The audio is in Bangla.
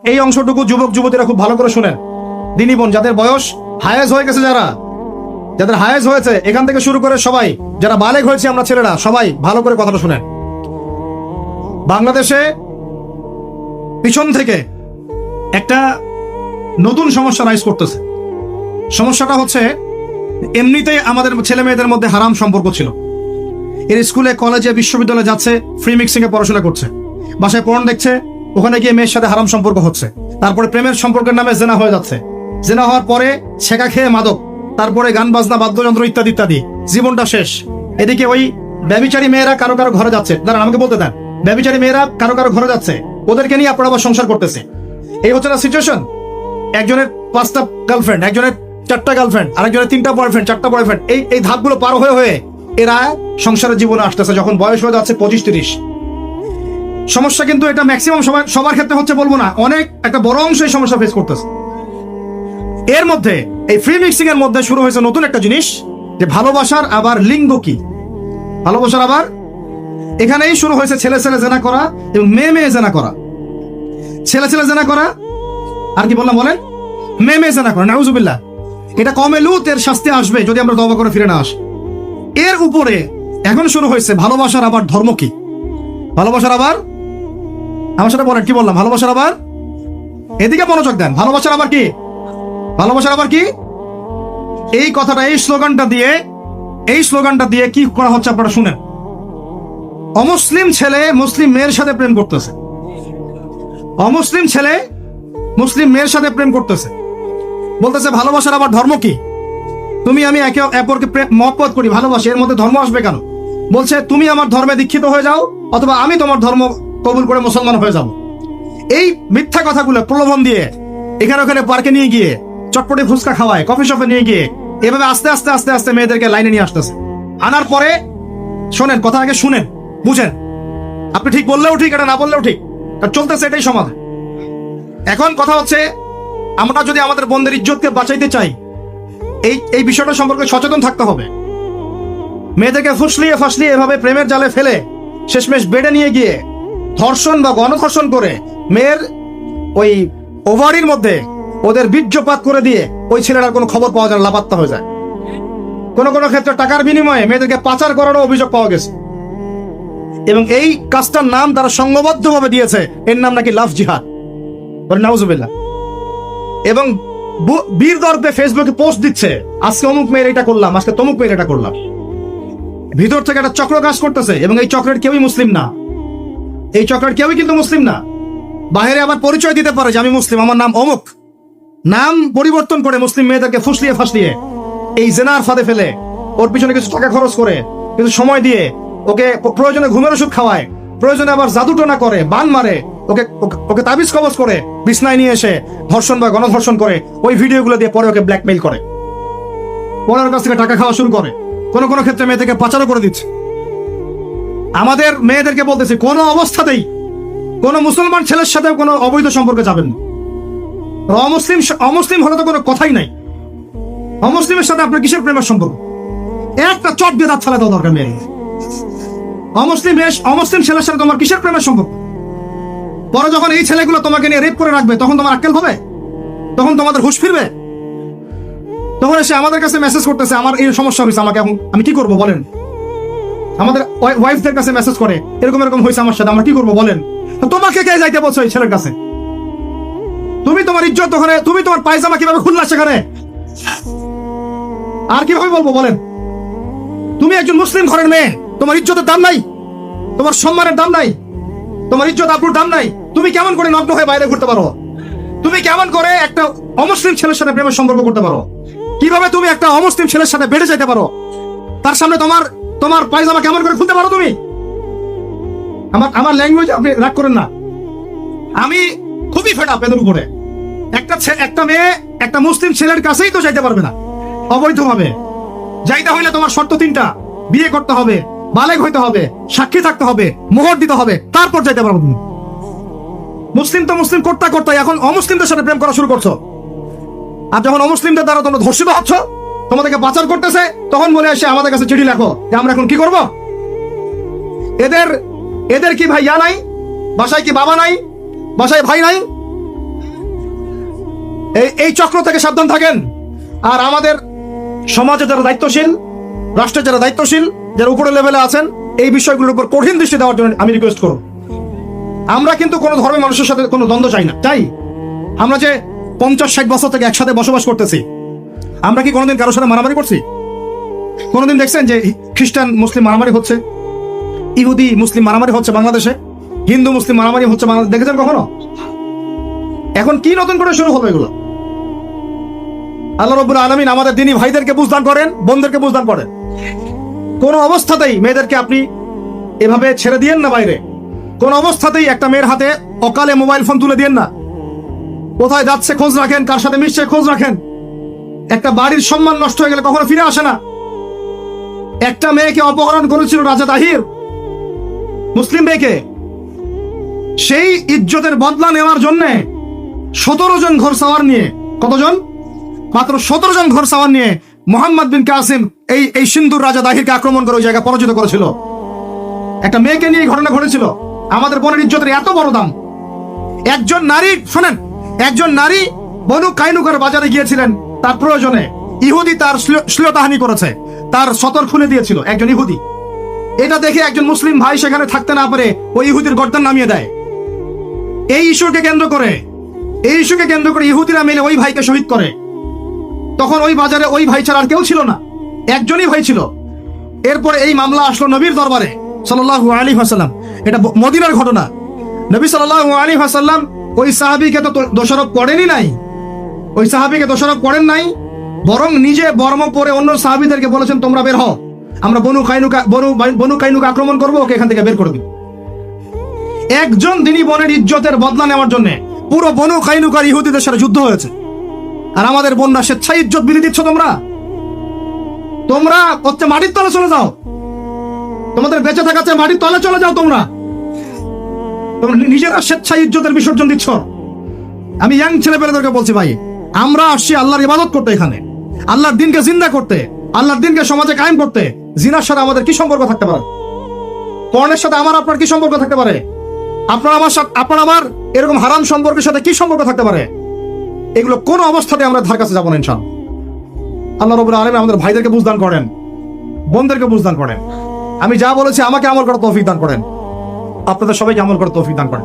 এই অংশটুকু যুবক যুবতীরা খুব ভালো করে শুনেন। দিনী বোন, যাদের বয়স হায়েজ হয়ে গেছে, যাদের হায়েজ হয়েছে, এখান থেকে শুরু করে সবাই যারা বালেগ হয়েছে আমরা ছেলেরা, সবাই ভালো করে কথাটা শুনেন। বাংলাদেশে পিছন থেকে একটা নতুন সমস্যা রাইজ করতেছে। সমস্যাটা হচ্ছে, এমনিতেই আমাদের ছেলে মেয়েদের মধ্যে হারাম সম্পর্ক ছিল। এর স্কুলে কলেজে বিশ্ববিদ্যালয়ে যাচ্ছে, ফ্রি মিক্সিং এ পড়াশোনা করছে, বাসায় পড়ন দেখছে, ওখানে গিয়ে মেয়ের সাথে হারাম সম্পর্ক হচ্ছে, তারপরে প্রেমের সম্পর্কের নামে জেনা হয়ে যাচ্ছে, জেনা হওয়ার পরে ছেঁকা খেয়ে মাদক, তারপরে গান বাজনা বাদ্যযন্ত্র ইত্যাদি ইত্যাদি, জীবনটা শেষ। এদিকে ওই ব্যভিচারী মেয়েরা কারো কারো ঘরে যাচ্ছে, দাঁড়ান আমাকে বলতে দেন, ব্যভিচারী মেয়েরা কারো কারো ঘরে যাচ্ছে, ওদেরকে নিয়ে আপনারা আবার সংসার করতেছে। এই হচ্ছে না সিচুয়েশন। একজনের 5টা গার্লফ্রেন্ড, একজনের 4টা গার্লফ্রেন্ড, আরেকজনের 3টা বয়ফ্রেন্ড, 4টা বয়ফ্রেন্ড। এই ধাপগুলো পার হয়ে হয়ে এরা সংসারের জীবনে আসতেছে যখন বয়স হয়ে যাচ্ছে 25-30। সমস্যা কিন্তু এটা ম্যাক্সিমাম সবার ক্ষেত্রে হচ্ছে বলবো না, অনেক একটা বড় অংশ এই সমস্যা ফেস করতেছে। এর মধ্যে এই ফ্রি মিক্সিং এর মধ্যে শুরু হয়েছে নতুন একটা জিনিস, যে ভালোবাসার আবার লিঙ্গ কি, ভালোবাসার আবার এখানেই শুরু হয়েছে ছেলে ছেলে জেনা করা এবং মেয়ে মেয়ে জেনা করা। ছেলে ছেলে জেনা করা আর কি বললাম বলেন, মেয়ে মেয়ে জেনা করা, নাউজুবিল্লাহ। এটা কমে লুত, এর শাস্তি আসবে যদি আমরা তওবা করে ফিরে না আসি। এর উপরে এখন শুরু হয়েছে ভালোবাসার আবার ধর্ম কি, ভালোবাসার আবার, আমার সাথে বলেন কি বললাম, ভালোবাসার আবার, এদিকে মনোযোগ দেন, ভালোবাসার আবার কি, ভালোবাসার আবার কি। এই কথাটা, এই স্লোগানটা দিয়ে কি করা হচ্ছে আপনারা শুনেন। অমুসলিম ছেলে মুসলিম মেয়ের সাথে প্রেম করতেছে, অমুসলিম ছেলে মুসলিম মেয়ের সাথে প্রেম করতেছে, বলতেছে ভালোবাসার আবার ধর্ম কি, তুমি আমি একে অপরকে মহব্বত করি, ভালোবাসি, এর মধ্যে ধর্ম আসবে কেন? বলছে তুমি আমার ধর্মে দীক্ষিত হয়ে যাও, অথবা আমি তোমার ধর্ম কবুল করে মুসলমান হয়ে যাব। এই মিথ্যা কথাগুলো প্রলোভন দিয়ে এখানে ওখানে পার্কে নিয়ে গিয়ে চটপটে ফুচকা খাওয়ায়, কফি শপে নিয়ে গিয়ে এভাবে আস্তে আস্তে আস্তে আস্তে মেয়েদেরকে লাইনে নিয়ে আসতেছে। আনার পরে শোনেন, কথা আগে শুনেন, বুঝেন। আপনি ঠিক বললেও ঠিক, এটা না বললেও ঠিক, চলতেছে, এটাই সমাধান। এখন কথা হচ্ছে, আমরা যদি আমাদের বোনদের ইজ্জতকে বাঁচাইতে চাই, এই বিষয়টা সম্পর্কে সচেতন থাকতে হবে। মেয়েদেরকে ফুসলিয়ে ফাসলিয়ে এভাবে প্রেমের জালে ফেলে শেষমেশ বেডে নিয়ে গিয়ে ধর্ষণ বা গণধর্ষণ করে মেয়ের ওই ওভারির মধ্যে ওদের বীর্যপাত করে দিয়ে ওই ছেলেটার কোনো খবর পাওয়া যায় না, লাপাত্তা হয়ে যায়। কোনো কোনো ক্ষেত্রে টাকার বিনিময়ে মেয়েদেরকে পাচার করারও অভিযোগ পাওয়া গেছে। এবং এই কাজটার নাম তারা সংঘবদ্ধভাবে দিয়েছে, এর নাম নাকি লাভ জিহাদ, নাউজুবিল্লাহ। এবং বীর দর্পে ফেসবুকে পোস্ট দিচ্ছে, আজকে অমুক মেয়ের এটা করলাম, আজকে তমুক মেয়ের এটা করলাম। ভিতর থেকে একটা চক্র কাজ করতেছে, এবং এই চক্রের কেউই মুসলিম না, এই চক্রের কেউই কিন্তু মুসলিম না। বাইরে আবার পরিচয় দিতে পারে যে আমি মুসলিম, আমার নাম অমুক, নাম পরিবর্তন করে মুসলিম মেয়েদেরকে ফুসলিয়ে ফাসলিয়ে এই জেনার ফাঁদে ফেলে ওর পিছনে কিছু টাকা খরচ করে, কিছু সময় দিয়ে ওকে প্রয়োজনে ঘুমের ওষুধ খাওয়ায়, প্রয়োজনে আবার জাদুটোনা করে, বান মারে, ওকে ওকে তাবিজ কবজ করে বিছনায় নিয়ে এসে ধর্ষণ বা গণধর্ষণ করে, ওই ভিডিওগুলো দিয়ে পরে ওকে ব্ল্যাকমেইল করে, পরে ওর কাছ থেকে টাকা খাওয়া শুরু করে, কোনো কোনো ক্ষেত্রে মেয়েদেরকে পাচারও করে দিচ্ছে। আমাদের মেয়েদেরকে বলতেছে, কোনো অবস্থাতেই কোনো মুসলমান ছেলের সাথে কোনো অবৈধ সম্পর্কে যাবেন না। অমুসলিম হলে তো কোনো কথাই নাই, অমুসলিমের সাথে আপনার কিসের প্রেমের সম্পর্ক? একটা চট দিয়ে দাঁত ফেলে দেওয়া দরকার মেয়ে। অমুসলিম ছেলের সাথে তোমার কিসের প্রেমের সম্পর্ক? পরে যখন এই ছেলেগুলো তোমাকে নিয়ে রেপ করে রাখবে, তখন তোমার আক্কেল হবে, তখন তোমাদের হুঁশ ফিরবে। তখন এসে আমাদের কাছে মেসেজ করতেছে, আমার এই সমস্যা হয়েছে, আমাকে এখন আমি কি করবো বলেন। আমাদের ওয়াইফদের কাছে মেসেজ করে, এরকম এরকম হয়েছে আমার সাথে, আমরা কি করবো বলেন। তোমাকে কে যাইতে বলছো এই ছেলের কাছে? তুমি তোমার ইজ্জত ওখানে, তুমি তোমার পায়জামা কিভাবে খুললা সেখানে, আর কিভাবে বলবো বলেন? তুমি একজন মুসলিম ঘরের মেয়ে, তোমার ইজ্জতের দাম নাই, তোমার সম্মানের দাম নাই, তোমার ইজ্জত আবরুর দাম নাই। তুমি কেমন করে নগ্ন হয়ে বাইরে ঘুরতে পারো? তুমি কেমন করে একটা অমুসলিম ছেলের সাথে প্রেমের সম্পর্ক করতে পারো? কিভাবে তুমি একটা অমুসলিম ছেলের সাথে বেড়ে যেতে পারো? তার সামনে তোমার পায়জামা কেমন করে খুলতে পারো তুমি? আমার ল্যাঙ্গুয়েজ আপনি রাগ করেন না, আমি খুবই ফেড আপ এদের উপরে। একটা মেয়ে একটা মুসলিম ছেলের কাছেই তো যাইতে পারবে না অবৈধভাবে। যাইতে হইলে তোমার শর্ত 3টা, বিয়ে করতে হবে, বালেগ হইতে হবে, সাক্ষী থাকতে হবে, মোহর দিতে হবে, তারপর যাইতে পারবো তুমি। মুসলিম তো মুসলিম করতে করতে এখন অমুসলিমদের সাথে প্রেম করা শুরু করছো। আর যখন অমুসলিমদের দ্বারা তোমরা ধর্ষিত হচ্ছ, তোমাদেরকে পাচার করতেছে, তখন বলে আসে আমাদের কাছে চিঠি লেখো যে আমরা এখন কি করব। এদের কি ভাই নাই? বাসায় কি বাবা নাই? বাসায় ভাই নাই? এই চক্র থেকে সাবধান থাকেন। আর আমাদের সমাজে যারা দায়িত্বশীল, রাষ্ট্রে যারা দায়িত্বশীল, যারা উপরে লেভেলে আছেন, এই বিষয়গুলোর উপর কঠিন দৃষ্টি দেওয়ার জন্য আমি রিকোয়েস্ট করব। আমরা কিন্তু কোনো ধর্মের মানুষের সাথে কোনো দ্বন্দ্ব চাই না। চাই আমরা যে 50-60 বছর থেকে একসাথে বসবাস করতেছি, আমরা কি কোনোদিন কারোর সাথে মারামারি করছি? কোনোদিন দেখছেন যে খ্রিস্টান মুসলিম মারামারি হচ্ছে, ইহুদি মুসলিম মারামারি হচ্ছে বাংলাদেশে, হিন্দু মুসলিম মারামারি হচ্ছে বাংলাদেশে? দেখেছেন কখনো? এখন কি নতুন করে শুরু হলো এগুলো? আল্লাহ রাব্বুল আলামিন আমাদের দ্বীনি ভাইদেরকে বুঝদান করেন, বোনদেরকে বুঝদান করেন। কোন অবস্থাতেই মেয়েদেরকে আপনি এভাবে ছেড়ে দিয়েন না বাইরে। কোন অবস্থাতেই একটা মেয়ের হাতে অকালে মোবাইল ফোন তুলে দিয়েন না। কোথায় যাচ্ছে খোঁজ রাখেন, কার সাথে মিশছে খোঁজ রাখেন। একটা বাড়ির সম্মান নষ্ট হয়ে গেলে কখনো ফিরে আসে না। একটা মেয়েকে অপহরণ করেছিল রাজা তাহির, মুসলিম মেয়েকে। সেই ইজ্জতের বদলা নেওয়ার জন্য 17 জন ঘর সাওয়ার নিয়ে, কতজন? মাত্র 17 জন ঘর সাওয়ার নিয়ে মোহাম্মদ বিন কাসিম এই সিন্ধুর রাজা দাহিরকে আক্রমণ করে ওই জায়গা পরাজিত করেছিল। একটা মেয়েকে নিয়ে ঘটনা ঘটেছিল। আমাদের বোনের ইজ্জতের এত বড় দাম। একজন নারী, শোনেন, একজন নারী বনু কাইনুকার বাজারে গিয়েছিলেন তার প্রয়োজনে। ইহুদি তার শ্লীলতাহানি করেছে, তার সতর খুলে দিয়েছিল একজন ইহুদি। এটা দেখে একজন মুসলিম ভাই সেখানে থাকতে না পারে ওই ইহুদির গর্দান নামিয়ে দেয়। এই ইস্যুকে কেন্দ্র করে ইহুদিরা মিলে ওই ভাইকে শহীদ করে। তখন ওই বাজারে ওই ভাই ছাড়া আর কেউ ছিল না, একজনই ভাই ছিল। এরপরে এই মামলা আসলো নবীর দরবারে সাল্লাল্লাহু আলাইহি ওয়াসাল্লাম। এটা মদিনার ঘটনা। নবী সাল্লাল্লাহু আলাইহি ওয়াসাল্লাম ওই সাহাবীকে তো দোষারোপ করেনই নাই, ওই সাহাবীকে দোষারোপ করেন নাই, বরং নিজে বর্ম পরে অন্য সাহাবীদেরকে বলেছেন তোমরা বের হও, আমরা বনু কাইনুকা আক্রমণ করবো, ওকে এখান থেকে বের করে দিন। একজন দিনী বোনের ইজ্জতের বদলা নেওয়ার জন্য পুরো বনু কাইনুকার ইহুদিদের সাথে যুদ্ধ হয়েছে। আর আমাদের বোনরা স্বেচ্ছায় ইজ্জত বিলি দিচ্ছ। তোমরা হচ্ছে মাটির তলে চলে যাও, তোমাদের বেঁচে থাকা চেয়ে মাটির তলে চলে যাও। তোমরা নিজেরা স্বেচ্ছায় ইজ্জতের বিসর্জন দিচ্ছ। আমি ইয়াং ছেলেপেলেদেরকে বলছি, ভাই আমরা আসছি আল্লাহর ইবাদত করতে, এখানে আল্লাহর দিনকে জিন্দা করতে, আল্লাহর দিনকে সমাজে কায়েম করতে। জিনার সাথে আমাদের কি সম্পর্ক থাকতে পারে? পর্নের সাথে আমার আপনার কি সম্পর্ক থাকতে পারে? আপনার আমার এরকম হারাম সম্পর্কের সাথে কি সম্পর্ক থাকতে পারে? এগুলো কোন অবস্থাতে আমরা ধার কাছে যাবো না ইনশাআল্লাহ। আল্লাহ রাব্বুল আলামিন আমাদের ভাইদেরকে বুঝদান করেন, বোনদেরকে বুঝদান করেন। আমি যা বলেছি আমাকে আমল করার তৌফিক দান করেন, আপনাদের সবাইকে আমল করার তৌফিক দান করেন।